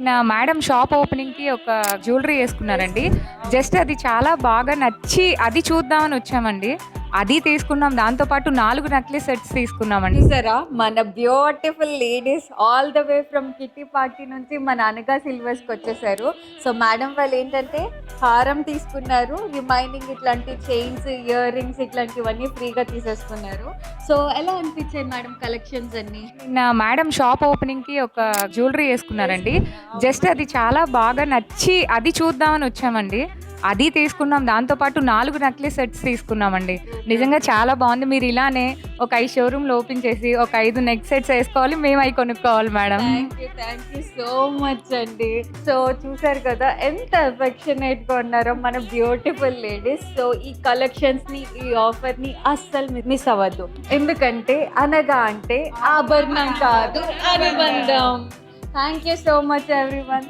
నా madam shop ఓపెనింగ్‌కి ఒక jewellery యేసుకున్నారండి. Just అది చాలా బాగా నచ్చి అది చూద్దామని వచ్చామండి. అది తీసుకున్నాం. దాంతో పాటు 4 నెక్లెస్ సెట్స్ తీసుకున్నామండి. చూసారా మన beautiful ladies all the way from kitty party నుంచి మన అనగా సిల్వర్స్కి వచ్చేసారు. సో మేడం వాళ్ళు ఏంటంటే హారం తీసుకున్నారు, రిమైనింగ్ ఇట్లాంటి చైన్స్, ఇయర్ రింగ్స్ ఇట్లాంటివన్నీ ఫ్రీగా తీసేసుకున్నారు. సో ఎలా అనిపించాయి మేడం కలెక్షన్స్ అన్ని? నా మేడం షాప్ ఓపెనింగ్‌కి ఒక జ్యువెలరీ యేసుకున్నారండి. జస్ట్ అది చాలా బాగా నచ్చి అది చూద్దామని వచ్చామండి. అది తీసుకున్నాం. దాంతో పాటు 4 నెక్లెస్ సెట్స్ తీసుకున్నామండి. నిజంగా చాలా బాగుంది. మీరు ఇలానే ఒక 5 షోరూమ్‌లు ఓపెన్ చేసి ఒక 5 నెక్ సెట్స్ వేసుకోవాలి. మేము అవి కొనుక్కోవాలి madam. Thank you so much అండి. సో చూసారు కదా ఎంత ఎఫెక్షనేట్గా ఉన్నారో మన బ్యూటిఫుల్ లేడీస్. సో ఈ కలెక్షన్స్ని, ఈ ఆఫర్ని అస్సలు మిస్ అవ్వద్దు. ఎందుకంటే అనగా అంటే ఆభరణం కాదు అనుబంధం. Thank you so much everyone.